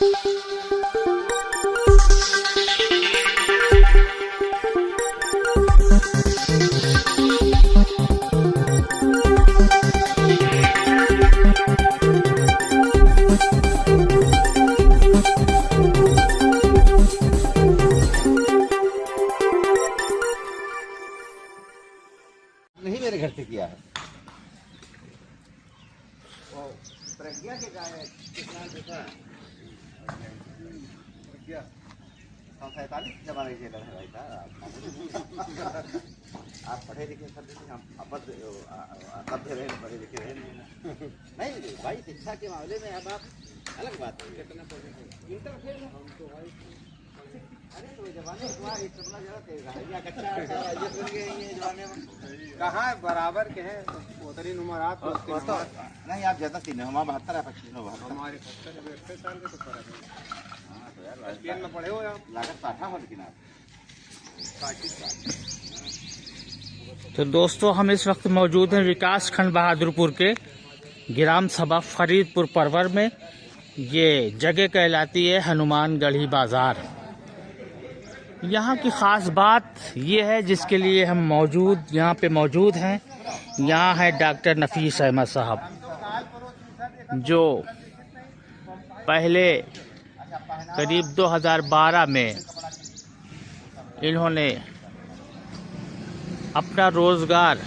नहीं मेरे घर से किया है। प्रज्ञा के गाय कितना देखा 47 जमाने के लड़का भाई था। आप पढ़े लिखे सब हम अभ्य रहे, पढ़े लिखे रहे नहीं भाई। शिक्षा के मामले में अब आप अलग बात है। कितना इंटर फेल हम तो भाई अरे तो जमाने इतना ज्यादा तेज रहा कच्चा जमाने में कहाँ बराबर के हैं उतरी नुमरात नहीं। आप ज्यादा सीने हमारा 72 है 25 हमारे 70 साल के तो फर्क है। हाँ तो यार राजकीय में पढ़े हो आप लागत पाठा हो लेकिन आप तो दोस्तों हम इस वक्त मौजूद हैं विकास खंड बहादुरपुर के ग्राम सभा फरीदपुर परवर में। ये जगह कहलाती है हनुमानगढ़ी बाजार। यहाँ की ख़ास बात ये है जिसके लिए हम यहाँ पे मौजूद हैं। यहाँ है डॉक्टर नफीस अहमद साहब, जो पहले करीब 2012 में इन्होंने अपना रोज़गार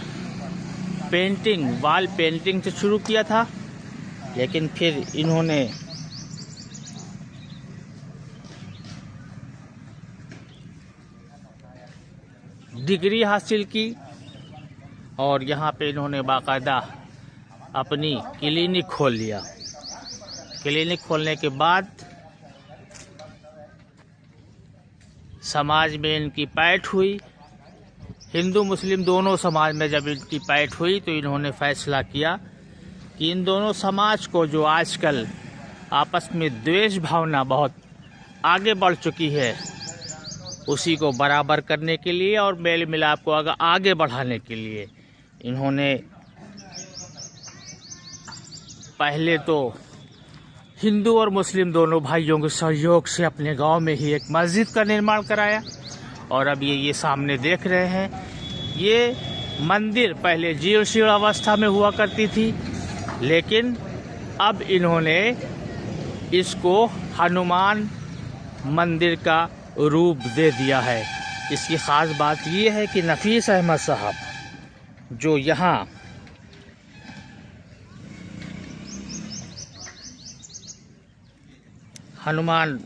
वॉल पेंटिंग से शुरू किया था, लेकिन फिर इन्होंने डिग्री हासिल की और यहाँ पे इन्होंने बाकायदा अपनी क्लिनिक खोल लिया। क्लिनिक खोलने के बाद समाज में इनकी पैठ हुई। हिंदू मुस्लिम दोनों समाज में जब इनकी पैठ हुई तो इन्होंने फैसला किया कि इन दोनों समाज को, जो आजकल आपस में द्वेष भावना बहुत आगे बढ़ चुकी है, उसी को बराबर करने के लिए और मेल मिलाप को आगे बढ़ाने के लिए इन्होंने पहले तो हिंदू और मुस्लिम दोनों भाइयों के सहयोग से अपने गांव में ही एक मस्जिद का निर्माण कराया। और अब ये सामने देख रहे हैं, ये मंदिर पहले जीर्ण अवस्था में हुआ करती थी, लेकिन अब इन्होंने इसको हनुमान मंदिर का रूप दे दिया है। इसकी ख़ास बात यह है कि नफीस अहमद साहब जो यहाँ हनुमानगढ़ी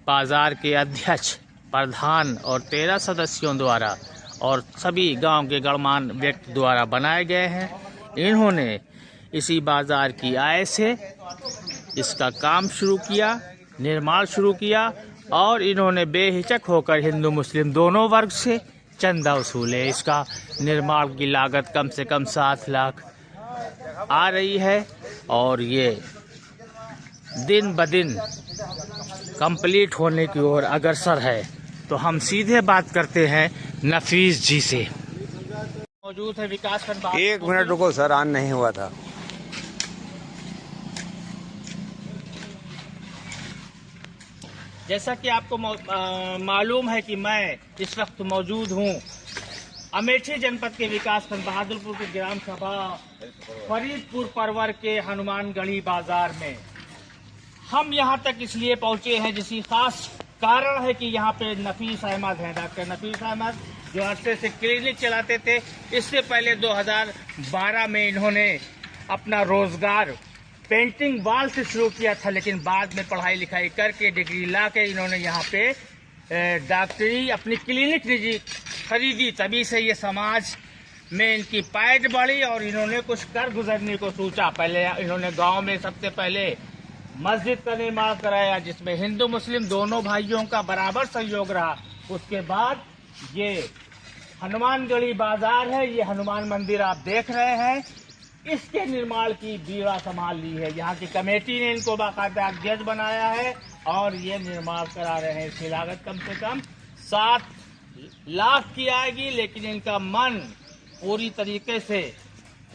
बाज़ार के अध्यक्ष, प्रधान और 13 सदस्यों द्वारा और सभी गांव के गणमान्य व्यक्ति द्वारा बनाए गए हैं, इन्होंने इसी बाज़ार की आय से इसका काम शुरू किया, निर्माण शुरू किया और इन्होंने बेहिचक होकर हिंदू मुस्लिम दोनों वर्ग से चंदा वसूले। इसका निर्माण की लागत कम से कम 7 लाख आ रही है और ये दिन ब दिन कंप्लीट होने की ओर अग्रसर है। तो हम सीधे बात करते हैं नफीस जी से। मौजूद है विकास खंड। 1 मिनट रुको सर, ऑन नहीं हुआ था। जैसा कि आपको मालूम है कि मैं इस वक्त मौजूद हूँ अमेठी जनपद के विकास खंड बहादुरपुर के ग्राम सभा फरीदपुर परवर के हनुमानगढ़ी बाजार में। हम यहाँ तक इसलिए पहुँचे हैं, जिसकी खास कारण है कि यहाँ पे नफीस अहमद हैं, डॉक्टर नफीस अहमद, जो अरसे से क्लिनिक चलाते थे। इससे पहले 2012 में इन्होंने अपना रोजगार पेंटिंग वॉल से शुरू किया था, लेकिन बाद में पढ़ाई लिखाई करके डिग्री ला के इन्होंने यहाँ पे डॉक्टरी अपनी क्लिनिक निजी खरीदी। तभी से ये समाज में इनकी पैठ बढ़ी और इन्होंने कुछ कर गुजरने को सोचा। पहले इन्होंने गांव में सबसे पहले मस्जिद का निर्माण कराया, जिसमें हिंदू मुस्लिम दोनों भाइयों का बराबर सहयोग रहा। उसके बाद ये हनुमानगढ़ी बाजार है, ये हनुमान मंदिर आप देख रहे हैं, इसके निर्माण की बीड़ा संभाल ली है। यहाँ की कमेटी ने इनको बाकायदा अध्यक्ष बनाया है और ये निर्माण करा रहे हैं। इसकी लागत कम से कम 7 लाख की आएगी, लेकिन इनका मन पूरी तरीके से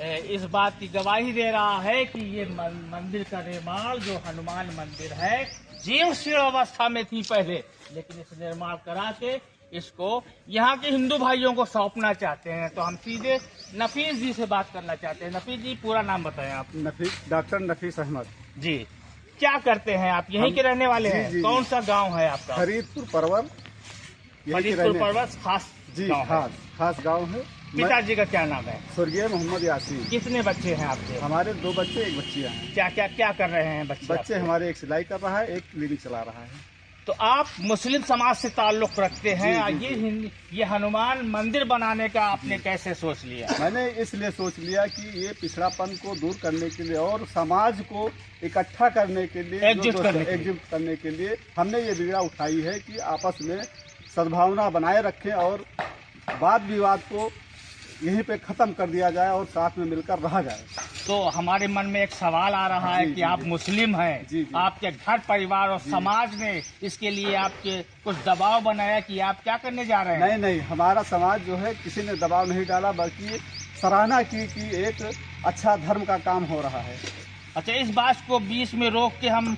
इस बात की गवाही दे रहा है कि ये मंदिर का निर्माण जो हनुमान मंदिर है जीर्ण अवस्था में थी पहले, लेकिन इस निर्माण करा के इसको यहाँ के हिंदू भाइयों को सौंपना चाहते हैं। तो हम सीधे नफीस जी से बात करना चाहते हैं। नफीस जी, पूरा नाम बताएं आप। डॉक्टर नफीस अहमद जी, क्या करते हैं आप? यहीं के रहने वाले हैं? जी, कौन सा गांव है आपका? फरीदपुर परवर। फरीदपुर परवर खास जी, गांव है। खास गांव है। पिताजी का क्या नाम है? स्वर्गीय मोहम्मद यासीन। कितने बच्चे हैं आपके? हमारे 2 बच्चे 1 बच्चियां हैं। क्या कर रहे हैं बच्चे? बच्चे हमारे एक सिलाई कर रहा है, एक क्लिनिक चला रहा है। तो आप मुस्लिम समाज से ताल्लुक रखते हैं, ये हनुमान मंदिर बनाने का आपने कैसे सोच लिया? मैंने इसलिए सोच लिया कि ये पिछड़ापन को दूर करने के लिए और समाज को इकट्ठा करने के लिए, एकजुट करने के लिए हमने ये बीड़ा उठाई है कि आपस में सद्भावना बनाए रखें और वाद विवाद को यहीं पे खत्म कर दिया जाए और साथ में मिलकर रहा जाए। तो हमारे मन में एक सवाल आ रहा है कि आप मुस्लिम हैं, आपके घर परिवार और समाज ने इसके लिए आपके कुछ दबाव बनाया कि आप क्या करने जा रहे हैं? नहीं, हमारा समाज जो है किसी ने दबाव नहीं डाला, बल्कि सराहना की कि एक अच्छा धर्म का काम हो रहा है। अच्छा, इस बात को बीच में रोक के हम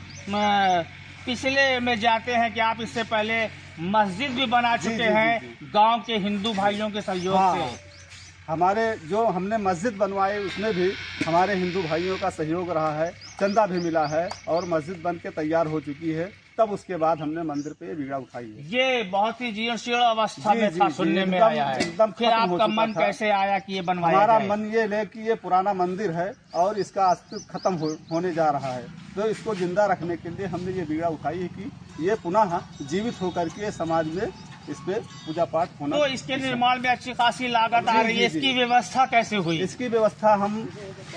पिछले में जाते हैं कि आप इससे पहले मस्जिद भी बना चुके हैं गांव के हिंदू भाइयों के सहयोग से। हमारे जो हमने मस्जिद बनवाई उसमें भी हमारे हिंदू भाइयों का सहयोग रहा है, चंदा भी मिला है और मस्जिद बन के तैयार हो चुकी है। तब उसके बाद हमने मंदिर पे बीड़ा उठाई है। ये बहुत ही जीर्ण अवस्था में था, सुनने में आया है। एकदम फिर आपका मन कैसे आया कि ये बनवाया? हमारा मन ये ले कि ये पुराना मंदिर है और इसका अस्तित्व खत्म होने जा रहा है, तो इसको जिंदा रखने के लिए हमने ये बीड़ा उठाई है कि ये पुनः जीवित होकर के समाज में इस पे पूजा पाठ होना। तो इसके निर्माण में अच्छी खासी लागत आ रही है, इसकी व्यवस्था कैसे हुई? इसकी व्यवस्था हम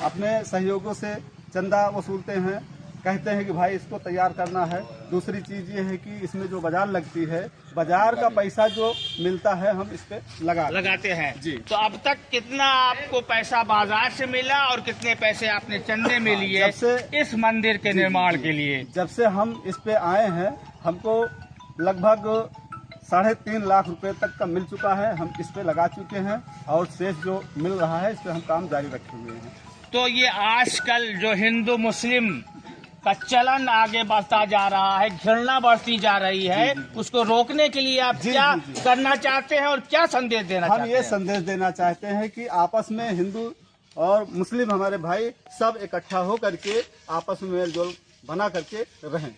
अपने सहयोगों से चंदा वसूलते हैं, कहते हैं कि भाई इसको तैयार करना है। दूसरी चीज ये है कि इसमें जो बाजार लगती है, बाजार का पैसा जो मिलता है हम इस पे लगाते हैं जी। तो अब तक कितना आपको पैसा बाजार से मिला और कितने पैसे आपने चंदे में लिए इस मंदिर के निर्माण के लिए? जब से हम इस पे आए हैं हमको लगभग 3.5 लाख रुपए तक का मिल चुका है। हम इस पे लगा चुके हैं और शेष जो मिल रहा है इस पे हम काम जारी रखे हुए हैं। तो ये आजकल जो हिंदू मुस्लिम का चलन आगे बढ़ता जा रहा है, घृणा बढ़ती जा रही है, उसको रोकने के लिए आप क्या करना चाहते हैं और क्या संदेश देना चाहते हैं? हम ये संदेश देना चाहते हैं कि आपस में हिंदू और मुस्लिम हमारे भाई सब इकट्ठा हो करके आपस में मेलजोल बना करके रहें।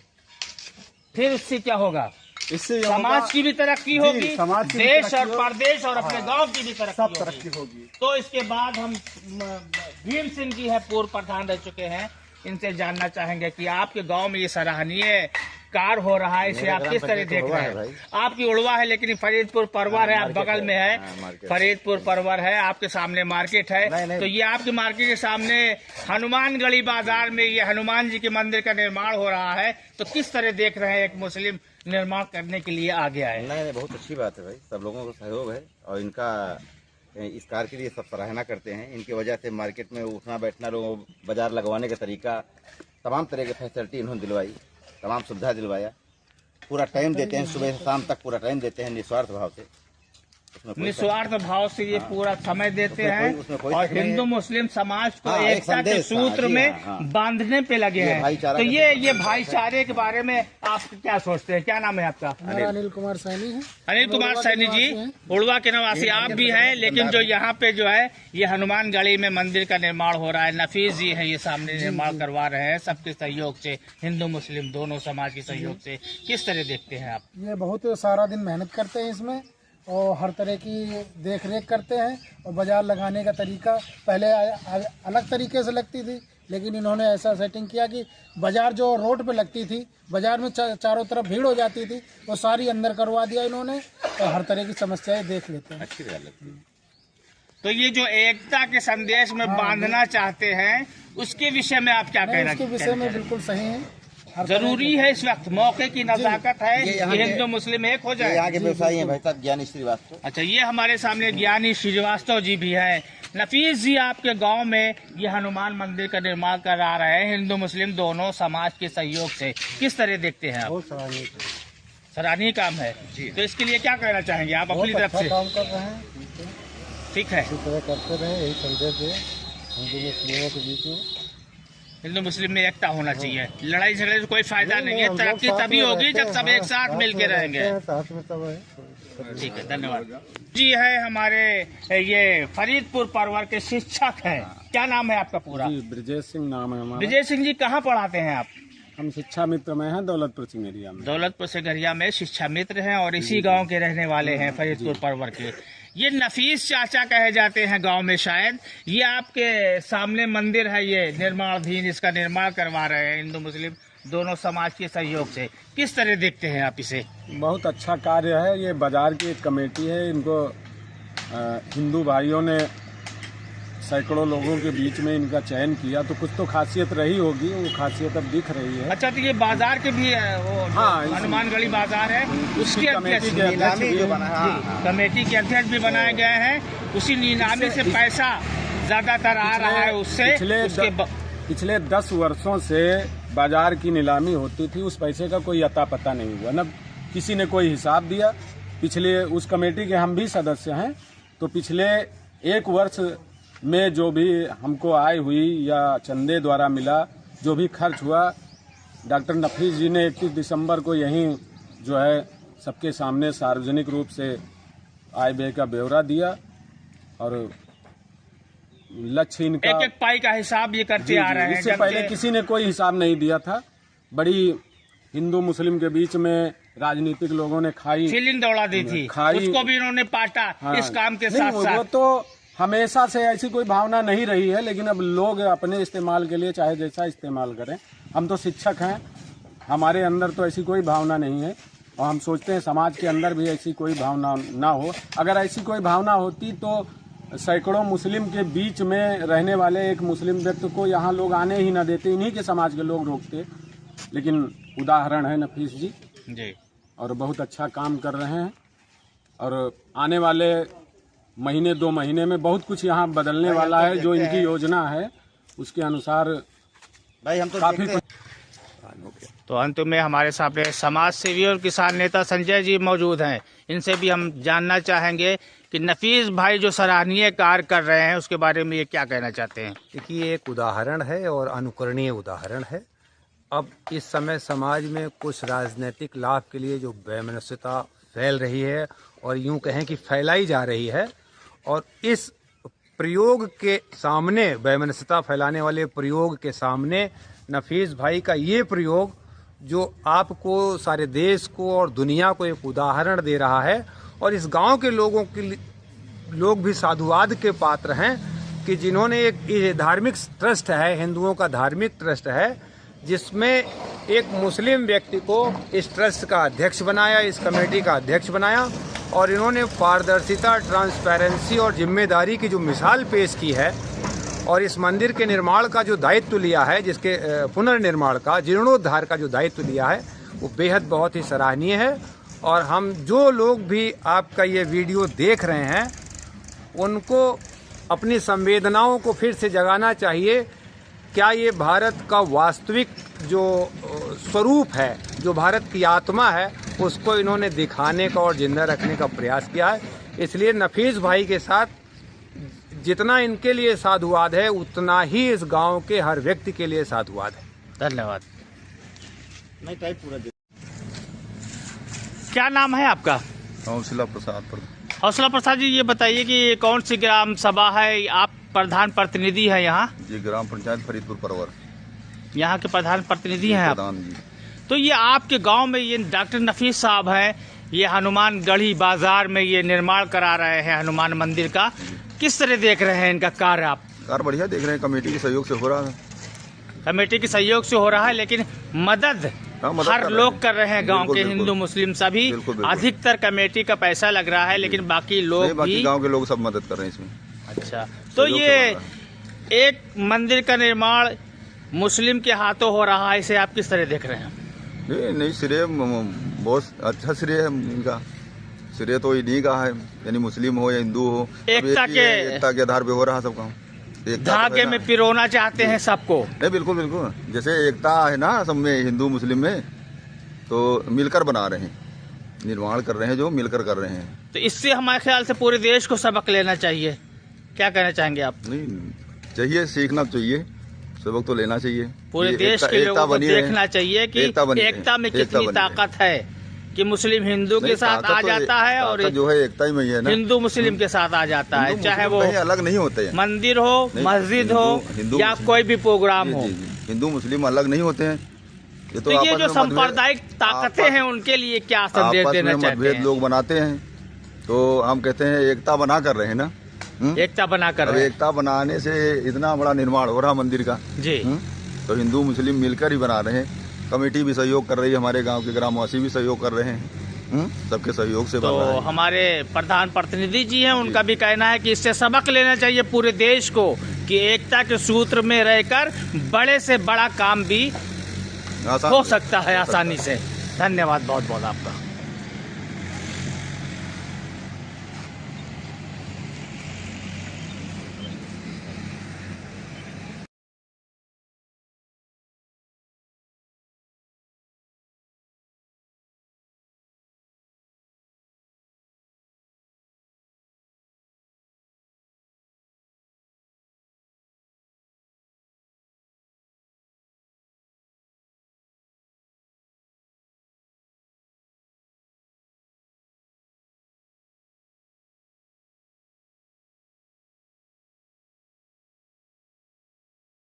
फिर इससे क्या होगा? इससे समाज की भी तरक्की होगी, देश और प्रदेश और अपने गांव की भी तरक्की होगी। तो इसके बाद हम भीम सिंह जी है, पूर्व प्रधान रह चुके हैं, इनसे जानना चाहेंगे कि आपके गांव में ये सराहनीय कार्य हो रहा है, इसे आप किस तरह देख रहे हैं? आपकी उड़वा है लेकिन फरीदपुर परवर है, आप बगल में है, फरीदपुर परवर है, आपके सामने मार्केट है। तो ये आपके मार्केट के सामने हनुमानगढ़ी बाजार में ये हनुमान जी के मंदिर का निर्माण हो रहा है, तो किस तरह देख रहे हैं? एक मुस्लिम निर्माण करने के लिए आगे आए। नहीं, बहुत अच्छी बात है भाई, सब लोगों को सहयोग है और इनका इस कार्य के लिए सब सराहना करते हैं। इनकी वजह से मार्केट में उठना बैठना, लोगों बाजार लगवाने का तरीका, तमाम तरह की फैसिलिटी इन्होंने दिलवाई, तमाम सुविधा दिलवाया। पूरा टाइम देते हैं, सुबह से शाम तक पूरा टाइम देते हैं निस्वार्थ भाव से। ये पूरा समय देते हैं और हिंदू मुस्लिम समाज को एकता के सूत्र में बांधने पे लगे हैं। तो ये भाईचारे के बारे में आप क्या सोचते हैं? क्या नाम है आपका? अनिल कुमार सैनी है। अनिल कुमार सैनी जी, उड़वा के निवासी आप भी हैं, लेकिन जो यहाँ पे जो है ये हनुमानगढ़ी में मंदिर का निर्माण हो रहा है, नफीस जी है ये सामने निर्माण करवा रहे हैं, सबके सहयोग से, हिंदू मुस्लिम दोनों समाज के सहयोग से। किस तरह देखते हैं आप? ये बहुत सारा दिन मेहनत करते हैं इसमें और हर तरह की देख रेख करते हैं। और बाजार लगाने का तरीका पहले अलग तरीके से लगती थी, लेकिन इन्होंने ऐसा सेटिंग किया कि बाजार जो रोड पे लगती थी, बाजार में चारों तरफ भीड़ हो जाती थी, वो सारी अंदर करवा दिया इन्होंने और हर तरह की समस्याएं देख लेते हैं। अच्छी बात है। तो ये जो एकता के संदेश में बांधना चाहते हैं, उसके विषय में आप क्या कहना चाहते हैं? उसके विषय में बिल्कुल सही है। जरूरी है इस वक्त, मौके की नजाकत है कि हिंदू मुस्लिम एक हो जाए। यहाँ के व्यवसायी हैं भाई साहब, ज्ञानी श्रीवास्तव। अच्छा, ये हमारे सामने ज्ञानी श्रीवास्तव जी भी हैं। नफीस जी, आपके गांव में ये हनुमान मंदिर का निर्माण करा रहे हैं, हिंदू मुस्लिम दोनों समाज के सहयोग से, किस तरह देखते हैं आप? सराहनीय काम है जी। तो इसके लिए क्या कहना चाहेंगे आप अपनी तरफ से? काम कर रहे हैं, ठीक है, इसी तरह करते रहे, यही संदेश दे। हिंदू मुस्लिमों के बीच में हिंदू मुस्लिम में एकता होना चाहिए। लड़ाई झगड़े से कोई फायदा नहीं है। तरक्की तभी होगी जब सब एक साथ मिल के रहेंगे। साथ में सब है। ठीक है, धन्यवाद जी। है हमारे ये फरीदपुर परवर के शिक्षक हैं। क्या नाम है आपका पूरा? जी, ब्रजेश सिंह नाम है हमारा। ब्रजेश सिंह जी, कहाँ पढ़ाते हैं आप? हम शिक्षा मित्र में हैं, दौलतपुर सिंगरिया में। दौलतपुर सिंगरिया में शिक्षा मित्र हैं और इसी गांव के रहने वाले हैं, फरीदपुर परवर के। ये नफीस चाचा कहे जाते हैं गांव में शायद। ये आपके सामने मंदिर है, ये निर्माणाधीन, इसका निर्माण करवा रहे हैं हिंदू मुस्लिम दोनों समाज के सहयोग से। किस तरह देखते हैं आप इसे? बहुत अच्छा कार्य है। ये बाजार की एक कमेटी है, इनको हिंदू भाइयों ने सैकड़ों लोगों के बीच में इनका चयन किया, तो कुछ तो खासियत रही होगी, वो खासियत अब दिख रही है। अच्छा, तो ये बाजार के भी वो हाँ, हनुमानगढ़ी बाजार है, उसके अध्यक्ष कमेटी के अध्यक्ष भी कमेटी के अध्यक्ष भी बनाए गए हैं। उसी नीलामी से पैसा ज्यादातर आ रहा है उससे। पिछले 10 वर्षों से बाजार की नीलामी होती थी, उस पैसे का कोई अता पता नहीं हुआ, न किसी ने कोई हिसाब दिया। पिछले उस कमेटी के हम भी सदस्य हैं, तो पिछले 1 वर्ष में जो भी हमको आय हुई या चंदे द्वारा मिला, जो भी खर्च हुआ, डॉक्टर नफीस जी ने 31 दिसंबर को यहीं जो है सबके सामने सार्वजनिक रूप से आय व्यय का ब्यौरा दिया और लक्ष्य इनका एक पाई का हिसाब ये करते आ रहे हैं। इससे पहले किसी ने कोई हिसाब नहीं दिया था। बड़ी हिंदू मुस्लिम के बीच में राजनीतिक लोगों ने फीलिंग दौड़ा दी थी, उसको भी इन्होंने पाटा। हाँ, इस काम के साथ वो तो हमेशा से ऐसी कोई भावना नहीं रही है, लेकिन अब लोग अपने इस्तेमाल के लिए चाहे जैसा इस्तेमाल करें। हम तो शिक्षक हैं, हमारे अंदर तो ऐसी कोई भावना नहीं है और हम सोचते हैं समाज के अंदर भी ऐसी कोई भावना ना हो। अगर ऐसी कोई भावना होती तो सैकड़ों मुस्लिम के बीच में रहने वाले एक मुस्लिम व्यक्ति को यहाँ लोग आने ही ना देते, इन्हीं के समाज के लोग रोकते। लेकिन उदाहरण है नफीस जी और बहुत अच्छा काम कर रहे हैं और आने वाले महीने 2 महीने में बहुत कुछ यहाँ बदलने वाला है। जो इनकी योजना है उसके अनुसार भाई हम तो काफी कुछ। तो अंत में हमारे सामने समाज सेवी और किसान नेता संजय जी मौजूद हैं। इनसे भी हम जानना चाहेंगे कि नफीस भाई जो सराहनीय कार्य कर रहे हैं उसके बारे में ये क्या कहना चाहते हैं। देखिए, एक उदाहरण है और अनुकरणीय उदाहरण है। अब इस समय समाज में कुछ राजनीतिक लाभ के लिए जो वैमनस्यता फैल रही है और यूं कहें कि फैलाई जा रही है, और इस प्रयोग के सामने, वैमनस्यता फैलाने वाले प्रयोग के सामने नफीस भाई का ये प्रयोग जो आपको, सारे देश को और दुनिया को एक उदाहरण दे रहा है। और इस गांव के लोग भी साधुवाद के पात्र हैं कि जिन्होंने एक धार्मिक ट्रस्ट है, हिंदुओं का धार्मिक ट्रस्ट है, जिसमें एक मुस्लिम व्यक्ति को इस ट्रस्ट का अध्यक्ष बनाया, इस कमेटी का अध्यक्ष बनाया और इन्होंने पारदर्शिता, ट्रांसपेरेंसी और जिम्मेदारी की जो मिसाल पेश की है और इस मंदिर के निर्माण का जो दायित्व लिया है, जिसके पुनर्निर्माण का, जीर्णोद्धार का जो दायित्व लिया है, वो बेहद बहुत ही सराहनीय है। और हम जो लोग भी आपका ये वीडियो देख रहे हैं उनको अपनी संवेदनाओं को फिर से जगाना चाहिए। क्या ये भारत का वास्तविक जो स्वरूप है, जो भारत की आत्मा है, उसको इन्होंने दिखाने का और जिंदा रखने का प्रयास किया है। इसलिए नफीस भाई के साथ जितना इनके लिए साधुवाद है उतना ही इस गांव के हर व्यक्ति के लिए साधुवाद है। धन्यवाद। नहीं टाइप पूरा क्या नाम है आपका? हौसला प्रसाद। हौसला प्रसाद जी, ये बताइए कि कौन सी ग्राम सभा है? आप प्रधान प्रतिनिधि है यहाँ? जी, ग्राम पंचायत फरीदपुर परवर, यहाँ के प्रधान प्रतिनिधि हैं आप? प्रधान जी। तो ये आपके गांव में ये डॉक्टर नफीस साहब हैं, ये हनुमानगढ़ी बाजार में ये निर्माण करा रहे हैं हनुमान मंदिर का। किस तरह देख रहे हैं इनका कार्य आप? कार्य बढ़िया देख रहे हैं, कमेटी के सहयोग से हो रहा है। कमेटी के सहयोग से हो रहा है, लेकिन मदद हर लोग कर रहे हैं, गांव के हिंदू मुस्लिम सभी। अधिकतर कमेटी का पैसा लग रहा है, लेकिन बाकी लोग भी, गांव के लोग सब मदद कर रहे हैं इसमें। अच्छा, तो ये एक मंदिर का निर्माण मुस्लिम के हाथों हो रहा है, इसे आप किस तरह देख रहे हैं? नहीं, श्रेय बहुत अच्छा श्रेय है इनका। श्रेय तो इन्हीं का है, यानी मुस्लिम हो या हिंदू हो, एकता के आधार पे हो रहा सब काम। धागे में पिरोना चाहते हैं सबको। नहीं, बिल्कुल बिल्कुल, जैसे एकता है ना सब में, हिंदू मुस्लिम में, तो मिलकर बना रहे हैं, निर्माण कर रहे हैं, जो मिलकर कर रहे हैं। तो इससे हमारे ख्याल से पूरे देश को सबक लेना चाहिए। क्या कहना चाहेंगे आप? नहीं, चाहिए, सीखना चाहिए, सबक तो लेना चाहिए। पूरे ये देश के लोगों को देखना चाहिए कि एकता बनी रहे, एकता में एकता कितनी बनी रहे। ताकत है कि मुस्लिम हिंदू के नहीं, साथ ताकत आ तो जाता है और ताकत जो है एकता ही में ही है ना। हिंदू मुस्लिम के साथ आ जाता है, हिंदू चाहे मुस्लिम वो कहीं अलग नहीं होते हैं। मंदिर हो, नहीं, मस्जिद हो हिंदू या मुस्लिम- कोई भी प्रोग्राम जी, हो। जी, जी। हिंदू मुस्लिम अलग नहीं होते हैं। ये तो ये आपस जो में मतभेद- सांप्रदायिक ताकतें आपस- हैं उनके लिए क्या संदेश आपस देना में चाहते मतभेद हैं? लोग बनाते हैं, तो हम कहते हैं एकता बना कर रहे हैं ना। एकता बना कर अब रहे हैं। एकता बनाने से इतना बड़ा निर्माण हो रहा मंदिर का। जी तो हिंदू मुस्लिम मिलकर ही बना रहे हैं। कमेटी भी सहयोग कर रही है, हमारे गांव के ग्रामवासी भी सहयोग कर रहे हैं। सबके सहयोग से बन रहा तो है। हमारे प्रधान प्रतिनिधि जी हैं, उनका भी कहना है कि इससे सबक लेना चाहिए पूरे देश को कि एकता के सूत्र में रहकर बड़े से बड़ा काम भी आसान हो सकता है आसानी से। धन्यवाद बहुत बहुत आपका।